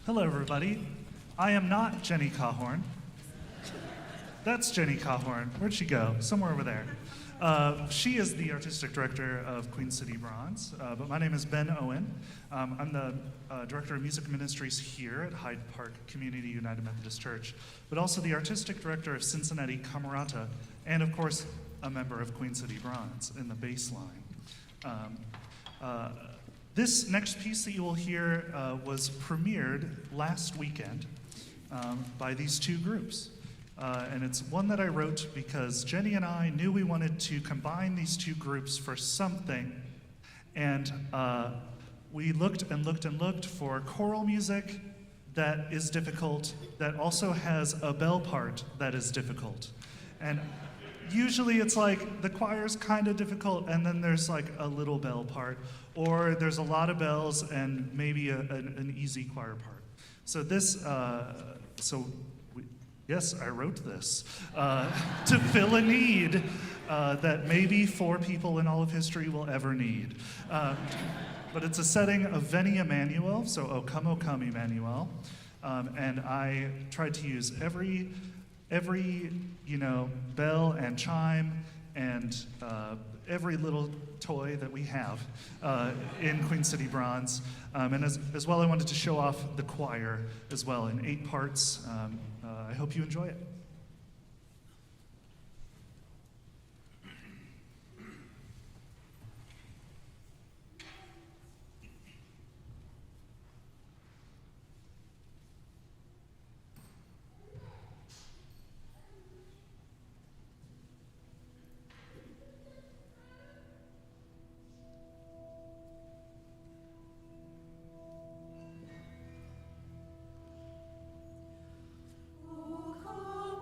Hello, everybody. I am not Jenny Cahorn. That's Jenny Cahorn. Where'd she go? Somewhere over there. She is the artistic director of Queen City Bronze, but my name is Ben Owen. I'm the director of music ministries here at Hyde Park Community United Methodist Church, but also the artistic director of Cincinnati Camerata, and of course, a member of Queen City Bronze in the bass line. This next piece that you will hear was premiered last weekend by these two groups. And it's one that I wrote because Jenny and I knew we wanted to combine these two groups for something. And we looked and looked and looked for choral music that is difficult, that also has a bell part that is difficult. And usually it's like the choir's kind of difficult and then there's like a little bell part, or there's a lot of bells and maybe an easy choir part. So yes, I wrote this to fill a need that maybe 4 people in all of history will ever need. But it's a setting of Veni Emmanuel, so O come, Emmanuel. And I tried to use every bell and chime and every little toy that we have in Queen City Bronze. And as well, I wanted to show off the choir as well in 8 parts. I hope you enjoy it. O come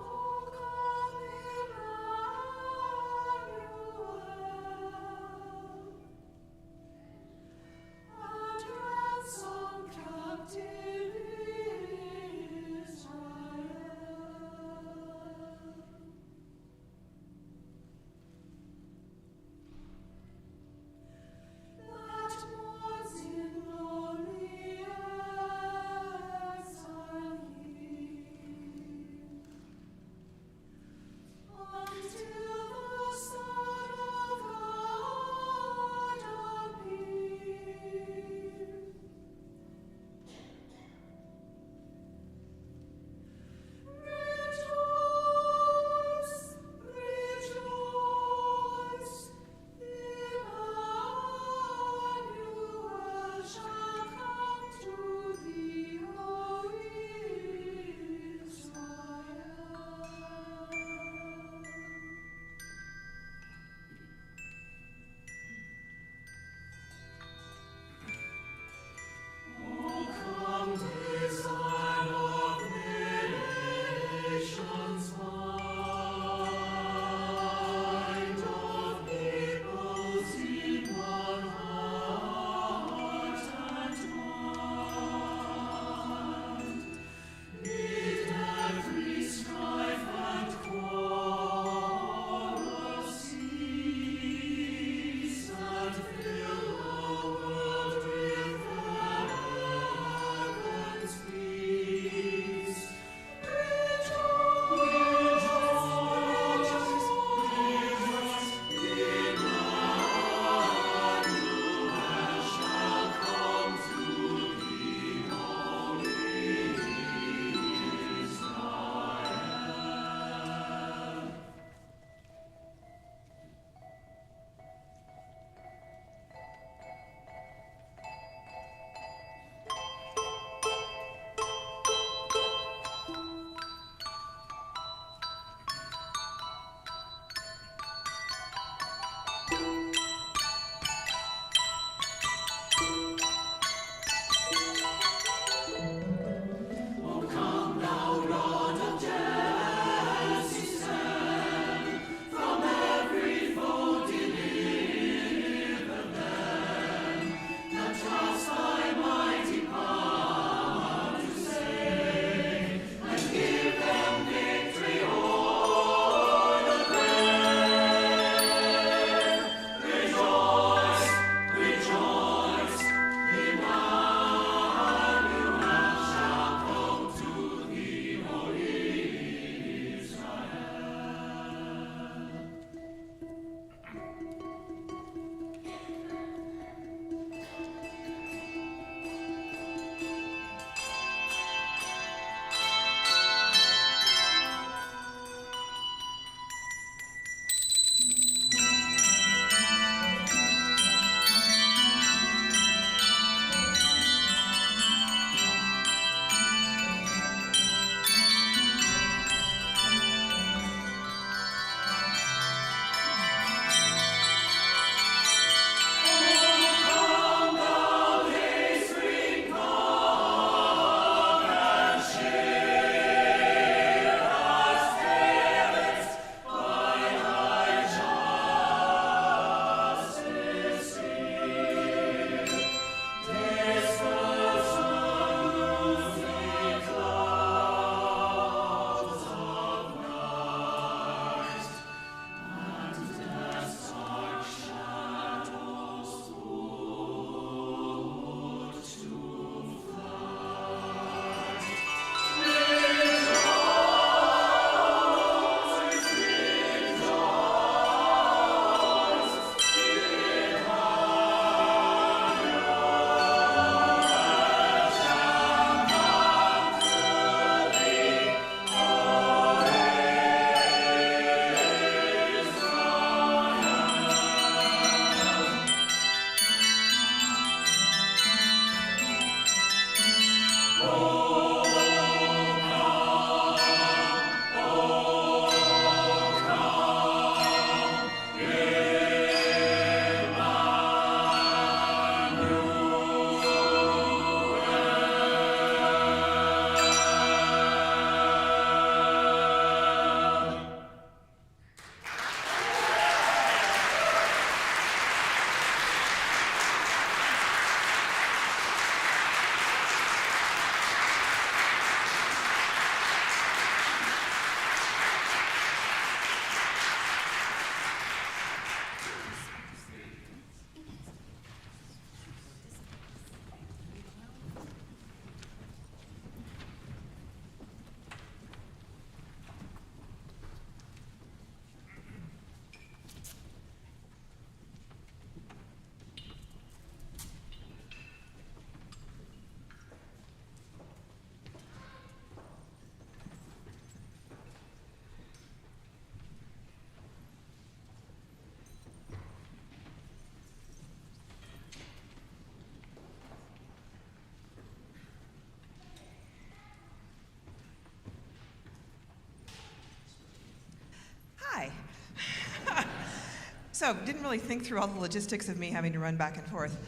So, didn't really think through all the logistics of me having to run back and forth.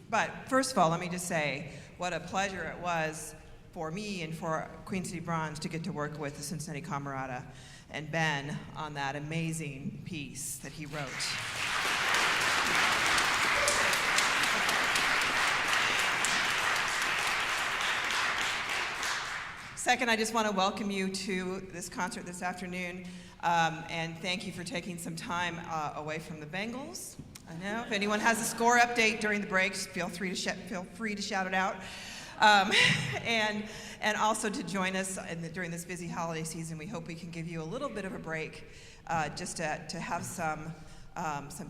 But first of all, let me just say what a pleasure it was for me and for Queen City Bronze to get to work with the Cincinnati Camerata and Ben on that amazing piece that he wrote. Second, I just want to welcome you to this concert this afternoon, and thank you for taking some time away from the Bengals. I know if anyone has a score update during the breaks, feel free to shout it out, and also to join us during this busy holiday season. We hope we can give you a little bit of a break, just to have some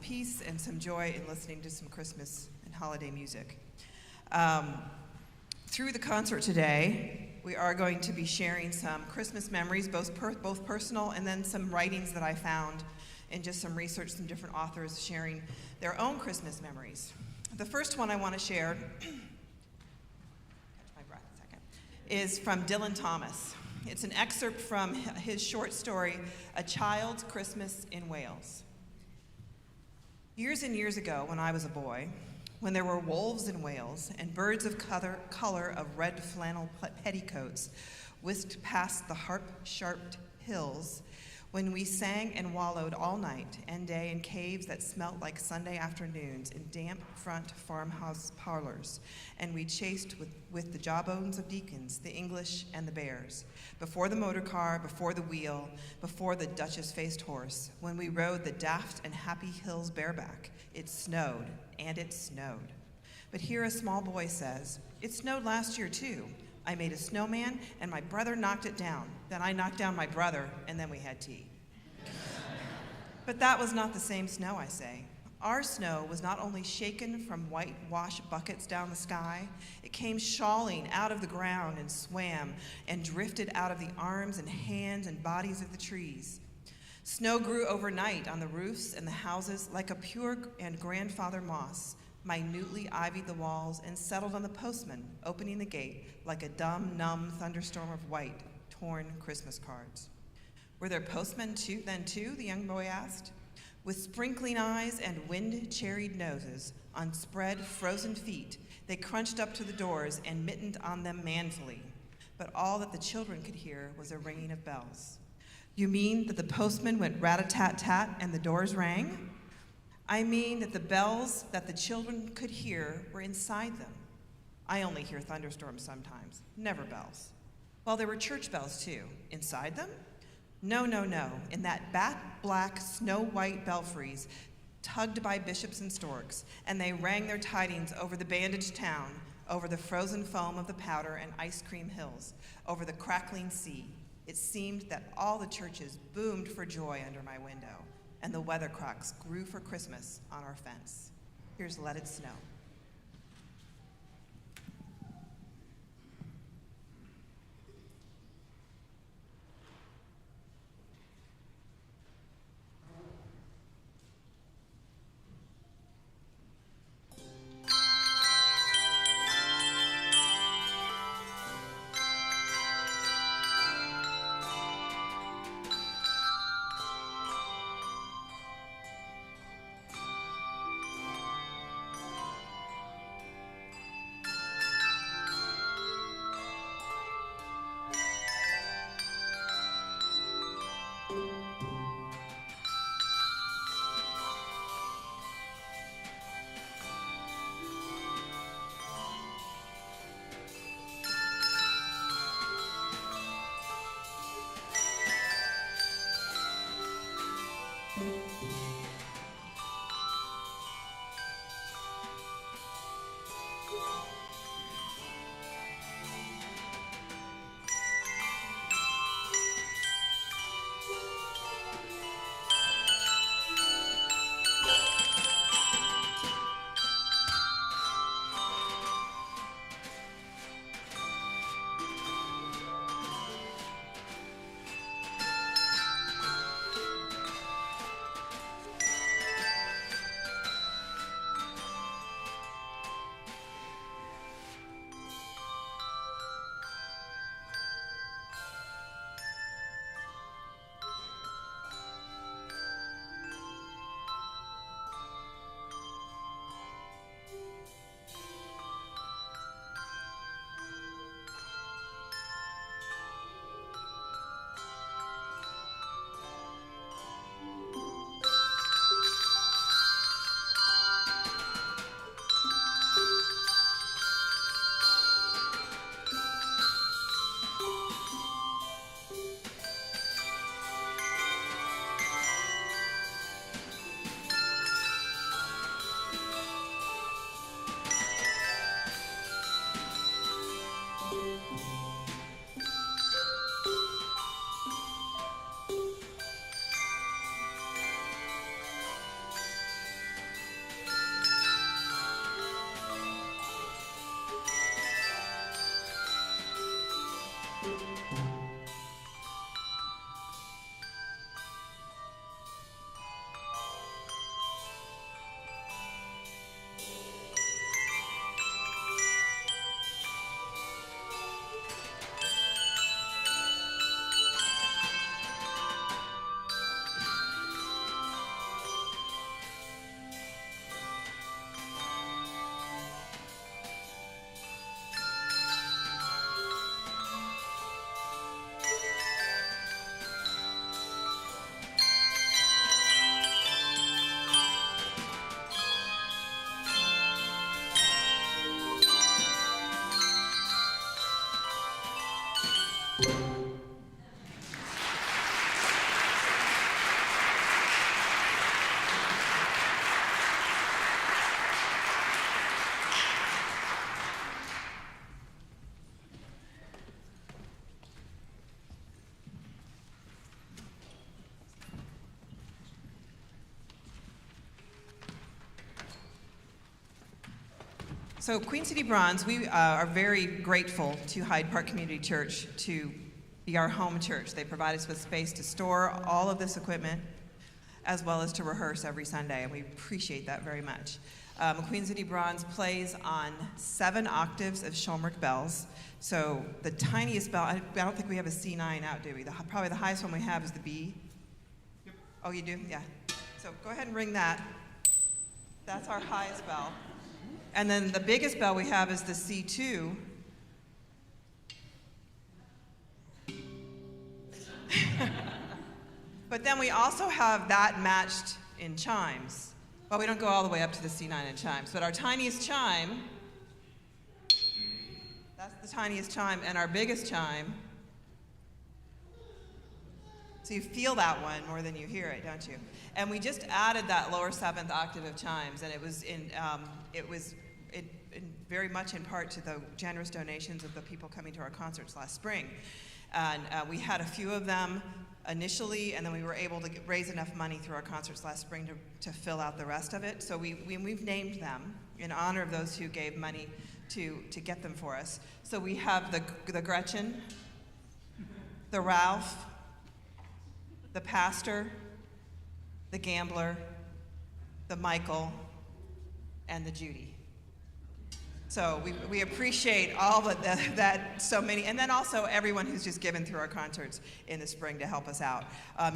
peace and some joy in listening to some Christmas and holiday music. Through the concert today, we are going to be sharing some Christmas memories, both personal and then some writings that I found and just some research, some different authors sharing their own Christmas memories. The first one I want to share, catch my breath a second, is from Dylan Thomas. It's an excerpt from his short story, A Child's Christmas in Wales. Years and years ago, when I was a boy, when there were wolves in Wales and birds of color of red flannel petticoats whisked past the harp-sharped hills, when we sang and wallowed all night and day in caves that smelt like Sunday afternoons in damp front farmhouse parlors, and we chased with the jawbones of deacons, the English and the bears, before the motor car, before the wheel, before the Duchess-faced horse, when we rode the daft and happy hills bareback, it snowed, and it snowed. But here a small boy says, "It snowed last year too. I made a snowman, and my brother knocked it down. Then I knocked down my brother, and then we had tea." But that was not the same snow, I say. Our snow was not only shaken from white wash buckets down the sky, it came shawling out of the ground and swam and drifted out of the arms and hands and bodies of the trees. Snow grew overnight on the roofs and the houses like a pure and grandfather moss, minutely ivied the walls and settled on the postman, opening the gate like a dumb, numb thunderstorm of white, torn Christmas cards. Were there postmen then too, the young boy asked? With sprinkling eyes and wind-cherried noses, on spread, frozen feet, they crunched up to the doors and mittened on them manfully. But all that the children could hear was a ringing of bells. You mean that the postman went rat-a-tat-tat and the doors rang? I mean that the bells that the children could hear were inside them. I only hear thunderstorms sometimes, never bells. Well, there were church bells too. Inside them? No, no, no. In that bat-black, snow-white belfries, tugged by bishops and storks, and they rang their tidings over the bandaged town, over the frozen foam of the powder and ice cream hills, over the crackling sea. It seemed that all the churches boomed for joy under my window, and the weathercocks grew for Christmas on our fence. Here's Let It Snow. So Queen City Bronze, we are very grateful to Hyde Park Community Church to be our home church. They provide us with space to store all of this equipment as well as to rehearse every Sunday, and we appreciate that very much. Queen City Bronze plays on 7 octaves of Schulmerich bells. So the tiniest bell, I don't think we have a C9 out, do we? Probably the highest one we have is the B. Yep. Oh, you do? Yeah. So go ahead and ring that. That's our highest bell. And then the biggest bell we have is the C2. But then we also have that matched in chimes. Well, we don't go all the way up to the C9 in chimes, but our tiniest chime, that's the tiniest chime, and our biggest chime. So you feel that one more than you hear it, don't you? And we just added that lower 7th octave of chimes, and it was very much in part to the generous donations of the people coming to our concerts last spring. And we had a few of them initially, and then we were able to raise enough money through our concerts last spring to fill out the rest of it. So we've named them in honor of those who gave money to get them for us. So we have the Gretchen, the Ralph, the Pastor, the Gambler, the Michael, and the Judy. So we appreciate all that so many, and then also everyone who's just given through our concerts in the spring to help us out.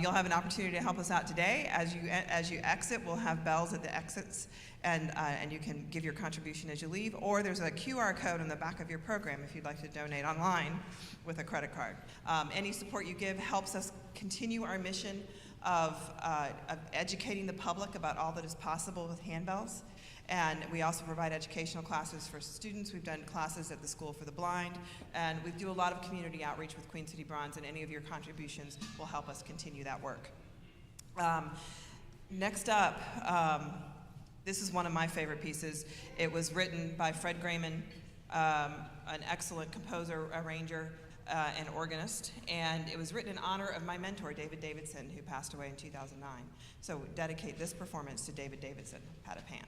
You'll have an opportunity to help us out today. As you exit, we'll have bells at the exits, and you can give your contribution as you leave, or there's a QR code on the back of your program if you'd like to donate online with a credit card. Any support you give helps us continue our mission of educating the public about all that is possible with handbells. And we also provide educational classes for students. We've done classes at the School for the Blind, and we do a lot of community outreach with Queen City Bronze, and any of your contributions will help us continue that work. Next up, this is one of my favorite pieces. It was written by Fred Grayman, an excellent composer, arranger, and organist, and it was written in honor of my mentor, David Davidson, who passed away in 2009. So dedicate this performance to David Davidson. Pat a pan.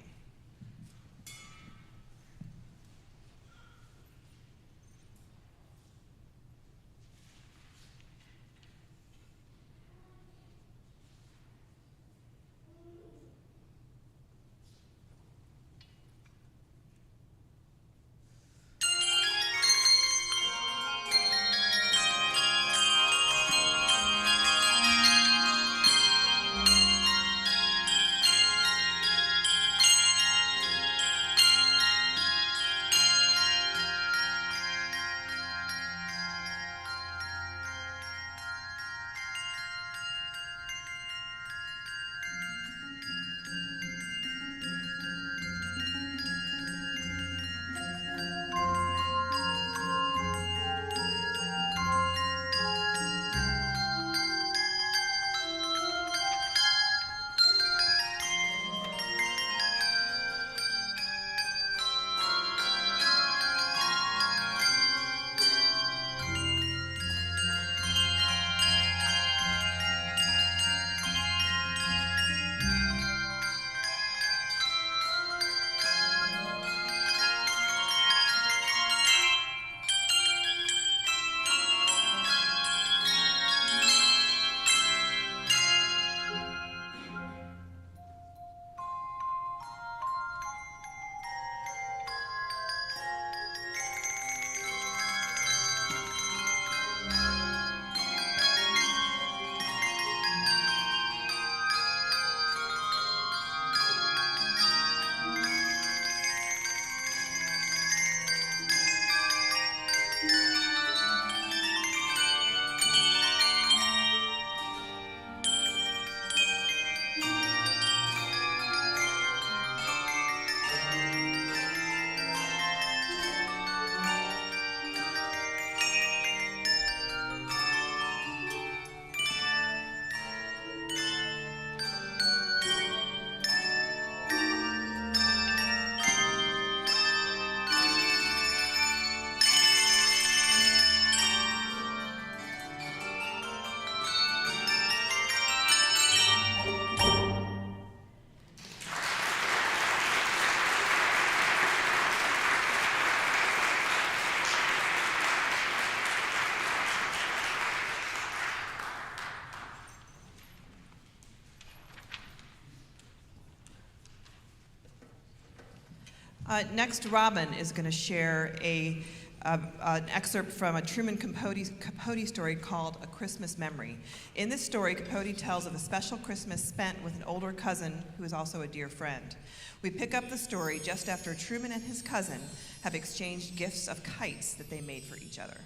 Next, Robin is going to share an excerpt from a Truman Capote story called A Christmas Memory. In this story, Capote tells of a special Christmas spent with an older cousin who is also a dear friend. We pick up the story just after Truman and his cousin have exchanged gifts of kites that they made for each other.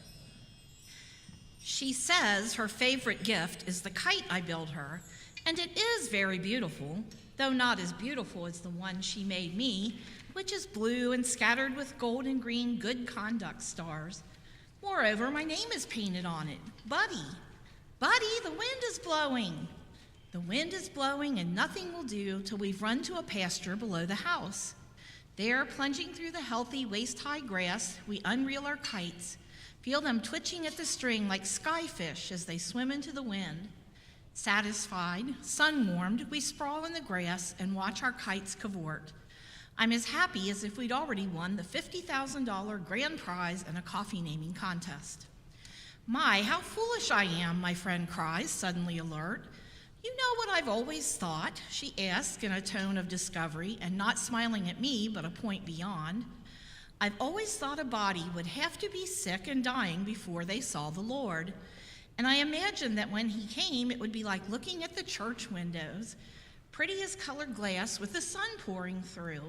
She says her favorite gift is the kite I built her, and it is very beautiful, though not as beautiful as the one she made me, which is blue and scattered with gold and green good conduct stars. Moreover, my name is painted on it, Buddy. Buddy, the wind is blowing. The wind is blowing and nothing will do till we've run to a pasture below the house. There, plunging through the healthy waist-high grass, we unreel our kites, feel them twitching at the string like skyfish as they swim into the wind. Satisfied, sun-warmed, we sprawl in the grass and watch our kites cavort. I'm as happy as if we'd already won the $50,000 grand prize in a coffee naming contest. My, how foolish I am, my friend cries, suddenly alert. You know what I've always thought, she asks in a tone of discovery and not smiling at me but a point beyond. I've always thought a body would have to be sick and dying before they saw the Lord. And I imagined that when he came, it would be like looking at the church windows, pretty as colored glass with the sun pouring through.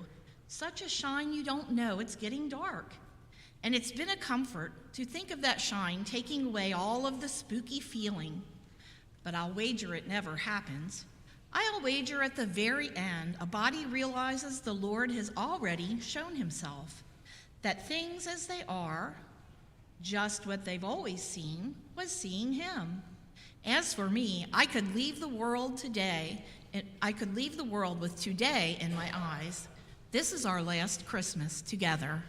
Such a shine you don't know it's getting dark. And it's been a comfort to think of that shine taking away all of the spooky feeling. But I'll wager it never happens. I'll wager at the very end, a body realizes the Lord has already shown himself, that things as they are, just what they've always seen, was seeing him. As for me, I could leave the world today, and I could leave the world with today in my eyes. This is our last Christmas together.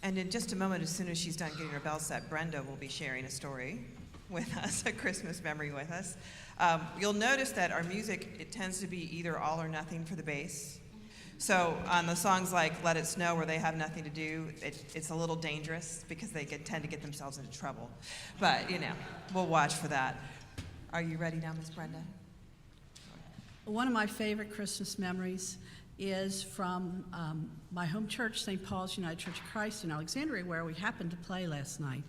And in just a moment, as soon as she's done getting her bell set, Brenda will be sharing a story with us, a Christmas memory with us. You'll notice that our music, it tends to be either all or nothing for the bass. So on the songs like Let It Snow, where they have nothing to do, it's a little dangerous because they tend to get themselves into trouble. But, you know, we'll watch for that. Are you ready now, Miss Brenda? One of my favorite Christmas memories is from my home church, St. Paul's United Church of Christ in Alexandria, where we happened to play last night.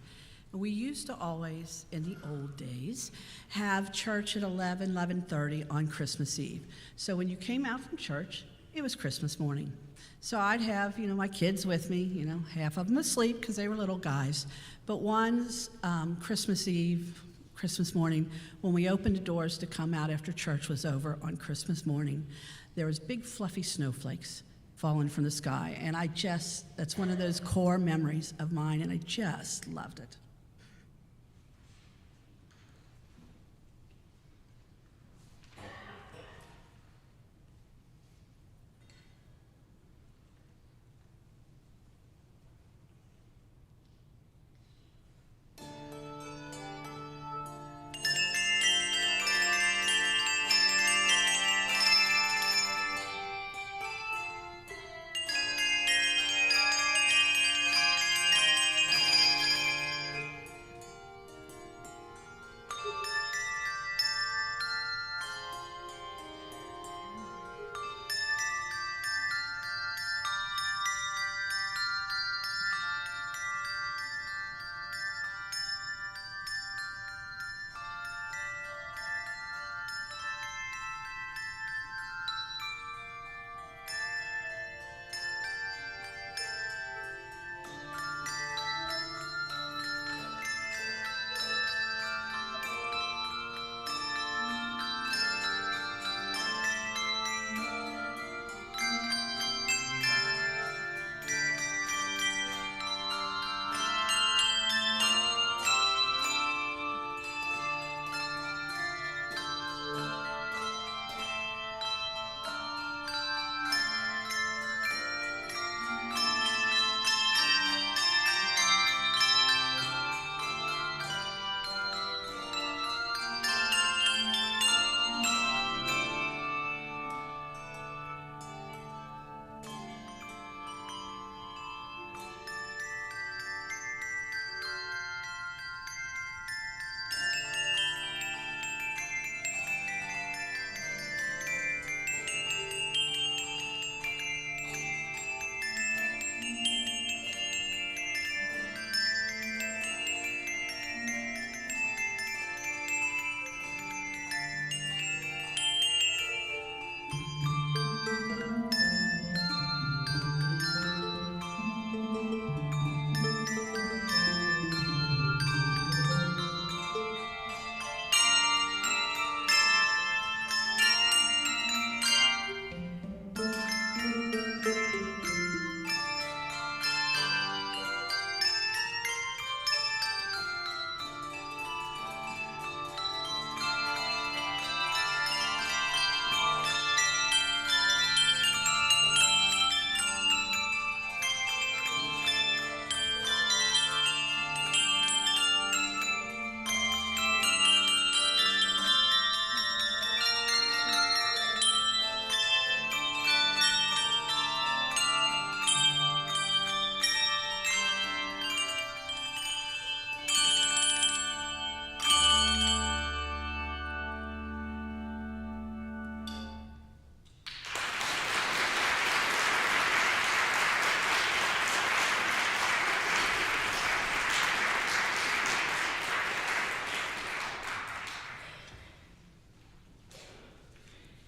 We used to always, in the old days, have church at 11:30 on Christmas Eve. So when you came out from church, it was Christmas morning. So I'd have, my kids with me, half of them asleep because they were little guys. But one's Christmas Eve, Christmas morning, when we opened the doors to come out after church was over on Christmas morning, there was big fluffy snowflakes falling from the sky. And that's one of those core memories of mine, and I just loved it.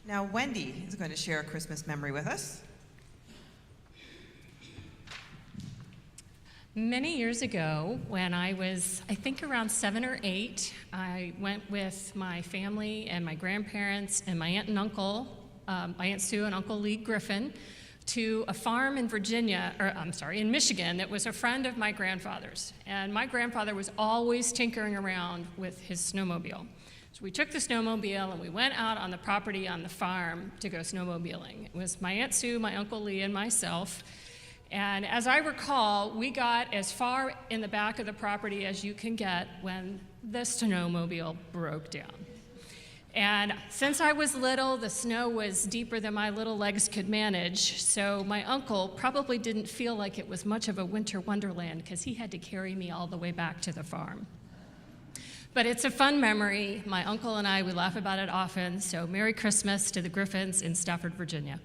Now, Wendy is going to share a Christmas memory with us. Many years ago, when I was, I think, around 7 or 8, I went with my family and my grandparents and my aunt and uncle, my Aunt Sue and Uncle Lee Griffin, to a farm in in Michigan that was a friend of my grandfather's. And my grandfather was always tinkering around with his snowmobile. So we took the snowmobile and we went out on the property on the farm to go snowmobiling. It was my Aunt Sue, my Uncle Lee, and myself. And as I recall, we got as far in the back of the property as you can get when the snowmobile broke down. And since I was little, the snow was deeper than my little legs could manage, so my uncle probably didn't feel like it was much of a winter wonderland because he had to carry me all the way back to the farm. But it's a fun memory. My uncle and I, we laugh about it often, so Merry Christmas to the Griffins in Stafford, Virginia.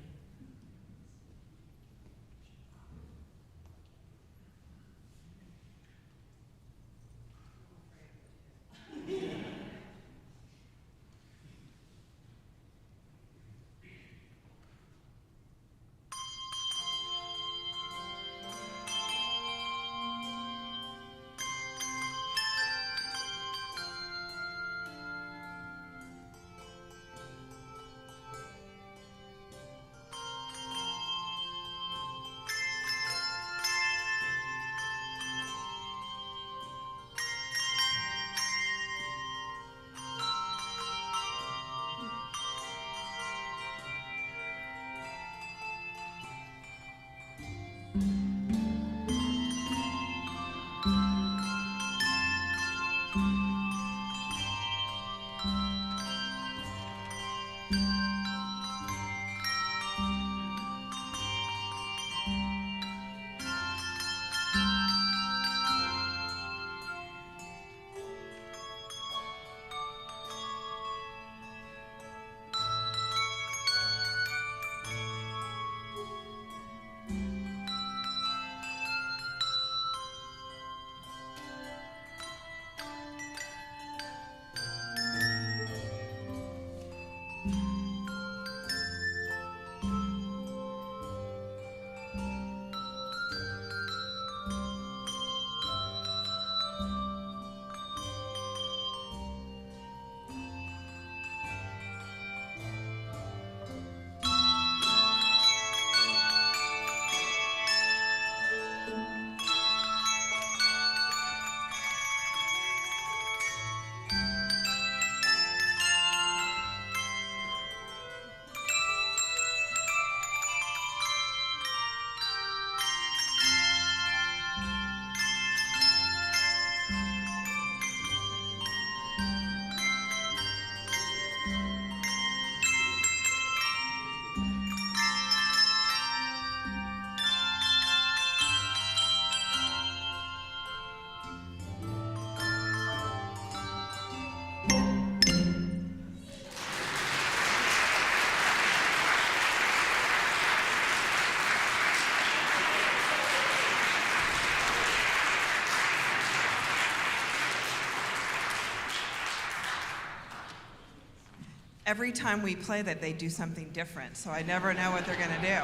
Every time we play that, they do something different, so I never know what they're going to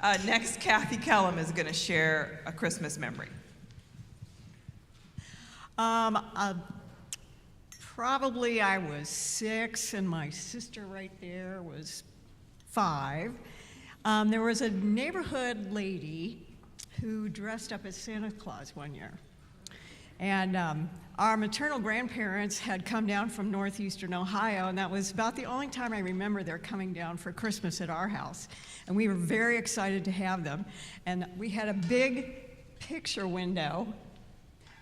do. Next, Kathy Kellum is going to share a Christmas memory. Probably I was 6, and my sister right there was 5. There was a neighborhood lady who dressed up as Santa Claus one year. And our maternal grandparents had come down from northeastern Ohio, and that was about the only time I remember their coming down for Christmas at our house. And we were very excited to have them. And we had a big picture window,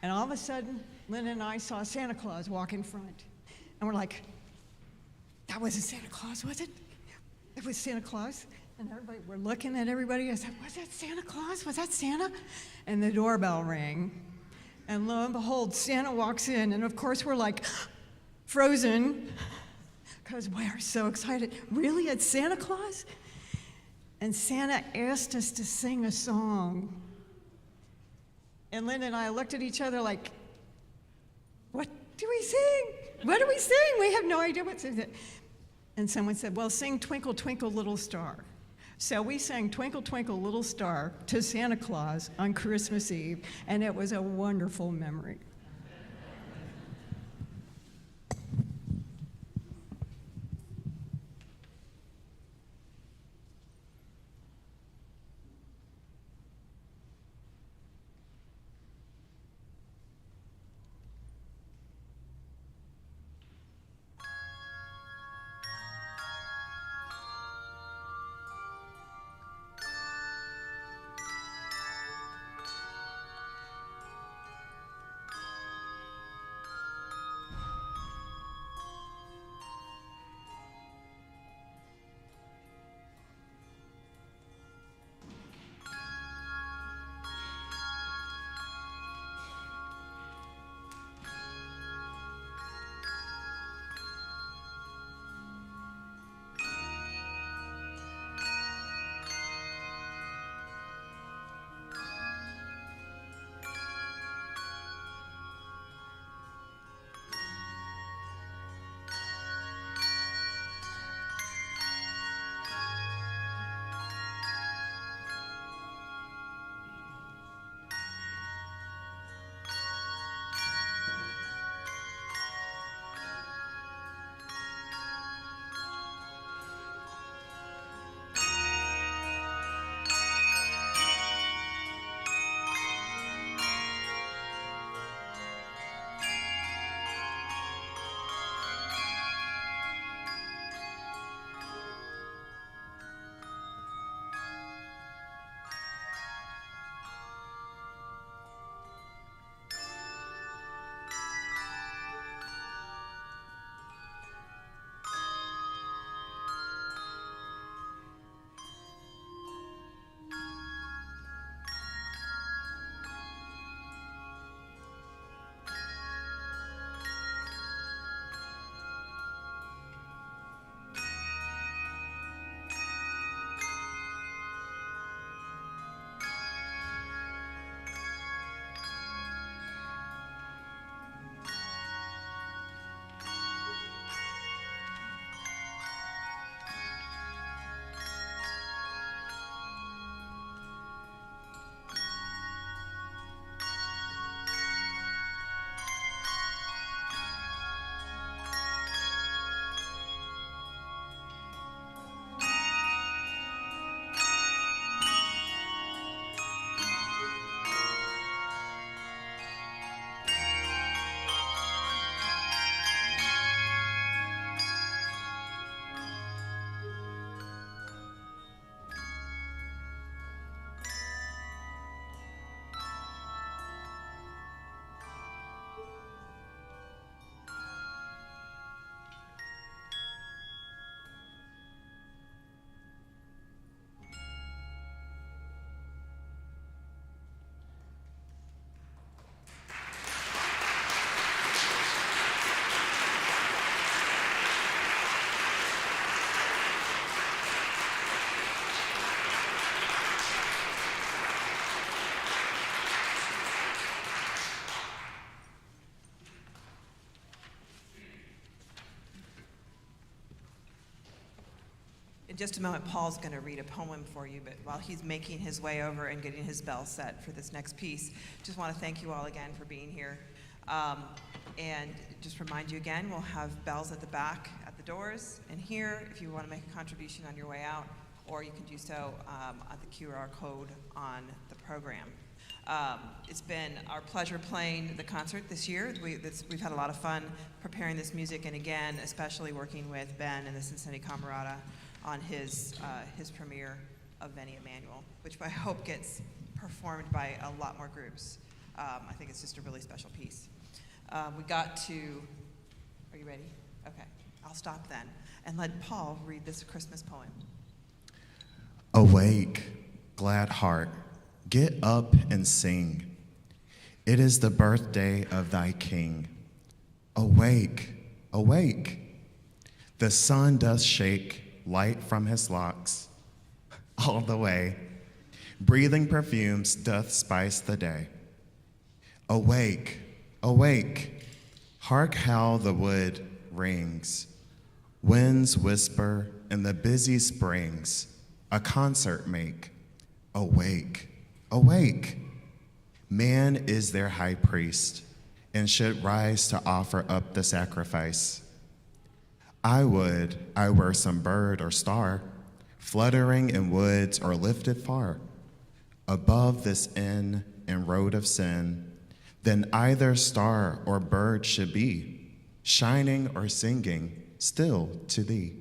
and all of a sudden, Linda and I saw Santa Claus walk in front. And we're like, that wasn't Santa Claus, was it? It was Santa Claus. And everybody, we're looking at everybody. I said, was that Santa Claus? Was that Santa? And the doorbell rang. And lo and behold, Santa walks in. And of course, we're like frozen because we are so excited. Really, it's Santa Claus? And Santa asked us to sing a song. And Linda and I looked at each other like, what do we sing? What do we sing? We have no idea what to sing. And someone said, well, sing Twinkle, Twinkle, Little Star. So we sang Twinkle, Twinkle, Little Star to Santa Claus on Christmas Eve, and it was a wonderful memory. In just a moment, Paul's going to read a poem for you, but while he's making his way over and getting his bell set for this next piece, just want to thank you all again for being here. And just remind you again, we'll have bells at the back, at the doors, and here if you want to make a contribution on your way out, or you can do so at the QR code on the program. It's been our pleasure playing the concert this year. We've had a lot of fun preparing this music, and again, especially working with Ben and the Cincinnati Camerata on his premiere of Veni Emmanuel, which I hope gets performed by a lot more groups. I think it's just a really special piece. We got to, are you ready? Okay, I'll stop then and let Paul read this Christmas poem. Awake, glad heart, get up and sing. It is the birthday of thy King. Awake, awake. The sun doth shake light from his locks all the way. Breathing perfumes doth spice the day. Awake, awake. Hark how the wood rings. Winds whisper in the busy springs. A concert make. Awake, awake. Man is their high priest and should rise to offer up the sacrifice. I would I were some bird or star, fluttering in woods or lifted far, above this inn and road of sin, then either star or bird should be, shining or singing still to thee.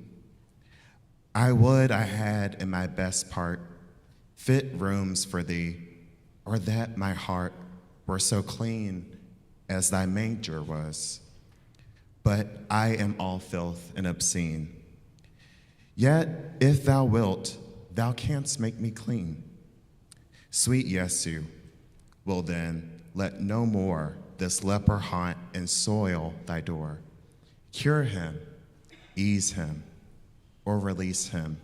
I would I had in my best part fit rooms for thee, or that my heart were so clean as thy manger was. But I am all filth and obscene. Yet, if thou wilt, thou canst make me clean. Sweet Yesu, well then, let no more this leper haunt and soil thy door. Cure him, ease him, or release him,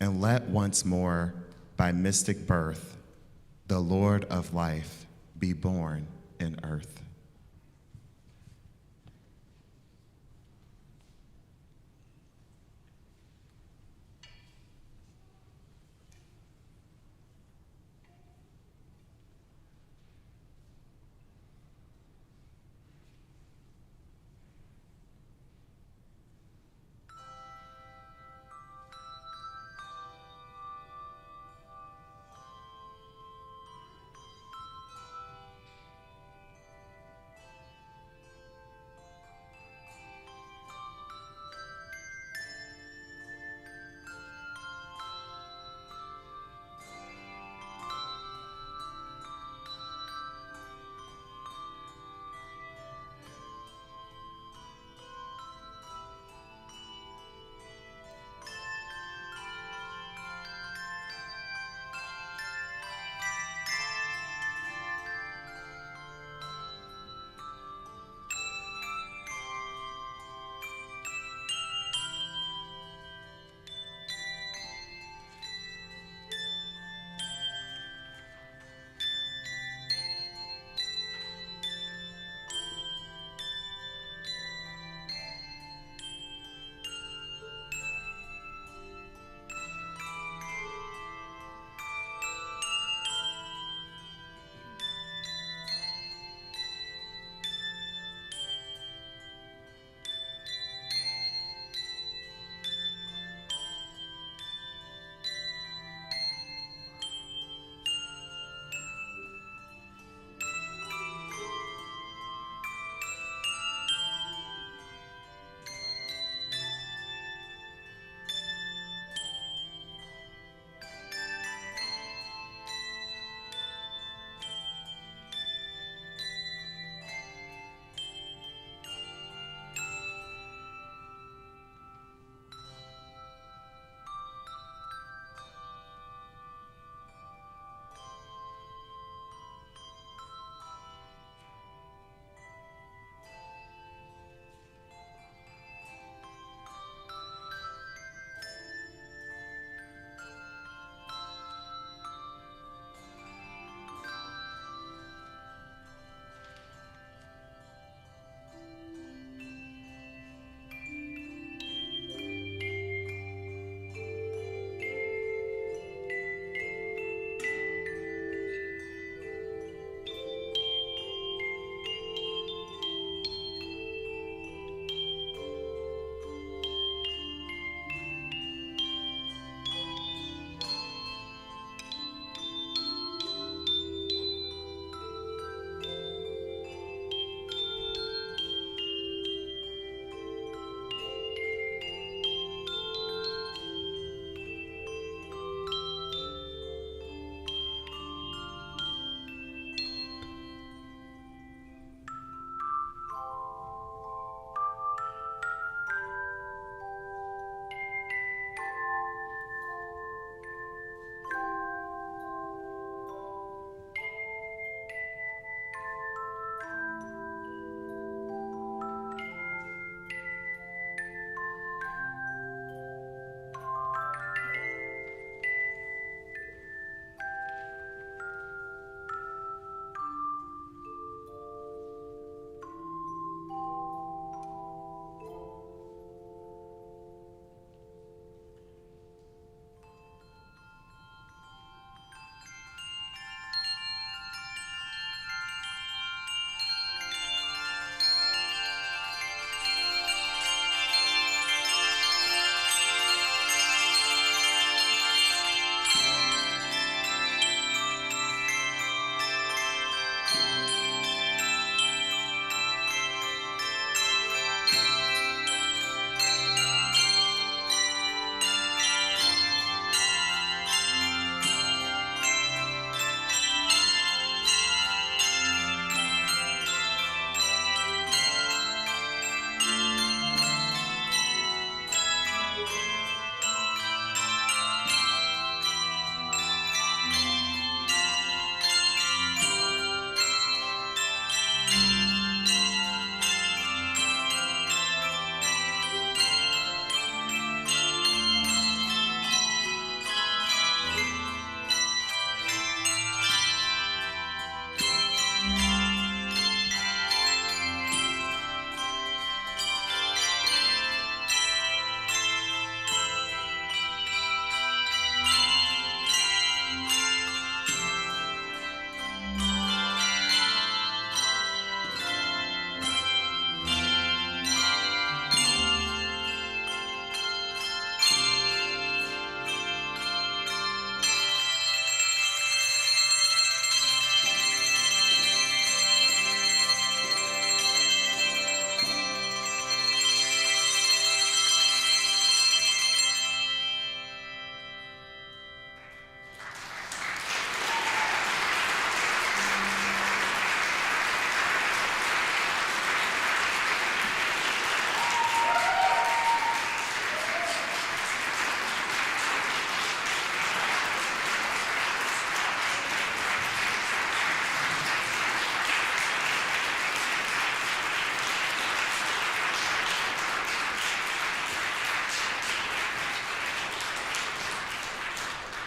and let once more, by mystic birth, the Lord of life be born in earth.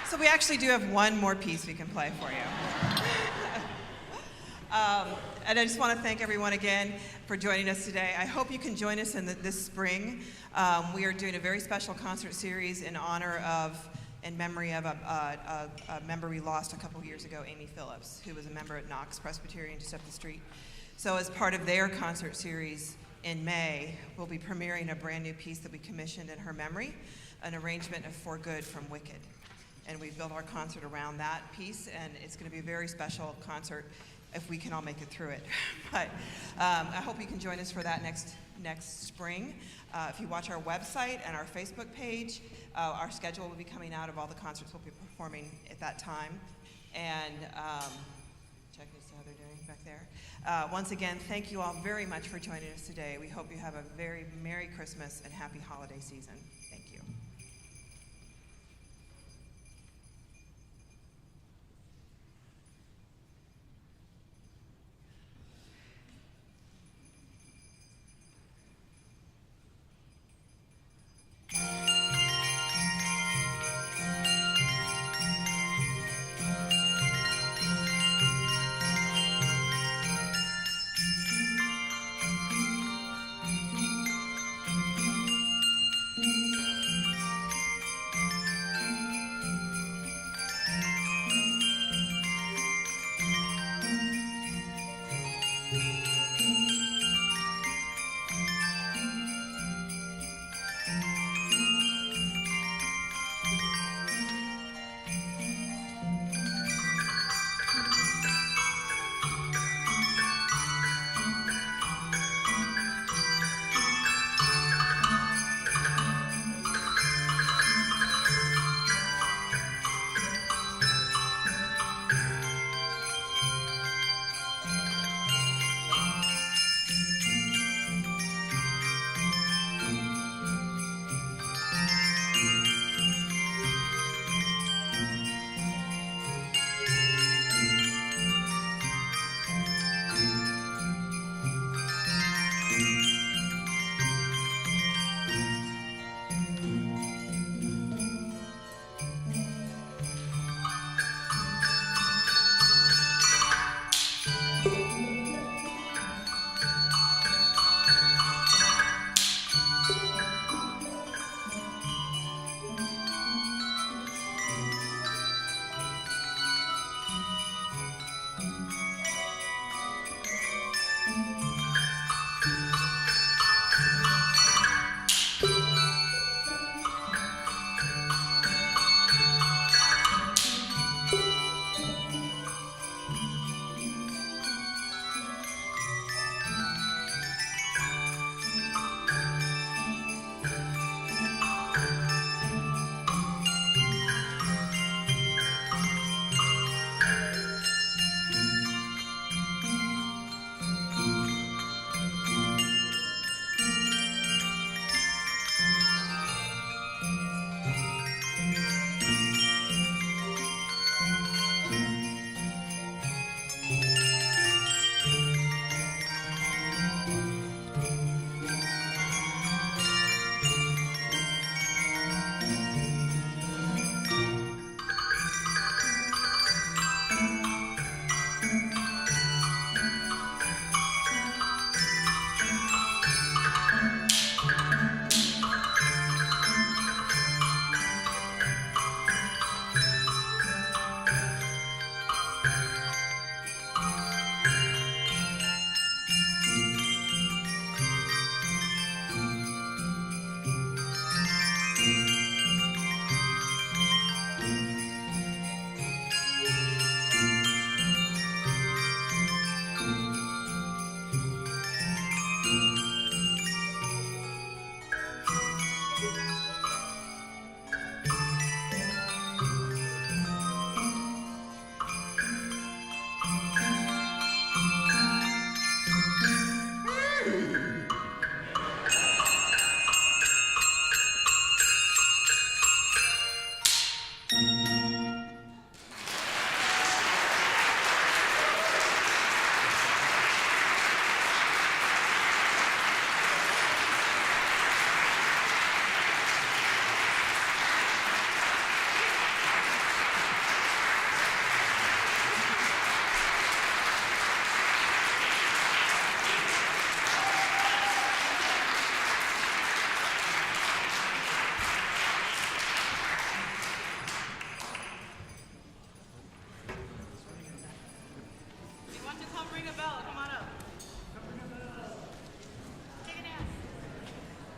So we actually do have one more piece we can play for you. And I just want to thank everyone again for joining us today. I hope you can join us this spring. We are doing a very special concert series in honor of, in memory of a member we lost a couple years ago, Amy Phillips, who was a member at Knox Presbyterian just up the street. So as part of their concert series in May, we'll be premiering a brand new piece that we commissioned in her memory, an arrangement of For Good from Wicked. And we've built our concert around that piece, and it's going to be a very special concert if we can all make it through it. But I hope you can join us for that next spring. If you watch our website and our Facebook page, our schedule will be coming out of all the concerts we'll be performing at that time. And check and see how they're doing back there. Once again, thank you all very much for joining us today. We hope you have a very Merry Christmas and Happy Holiday season. Thank you.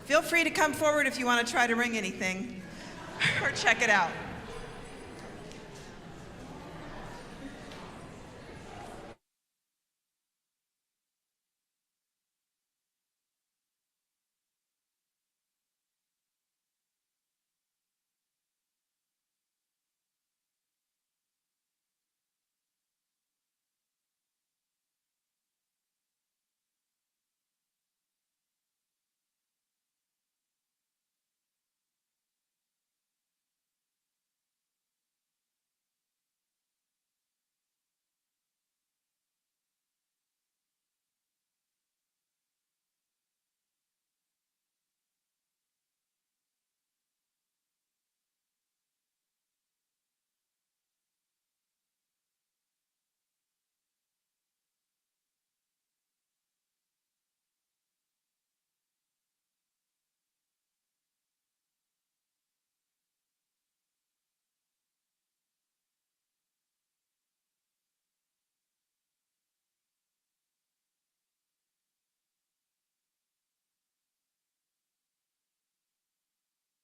Feel free to come forward if you want to try to ring anything or check it out.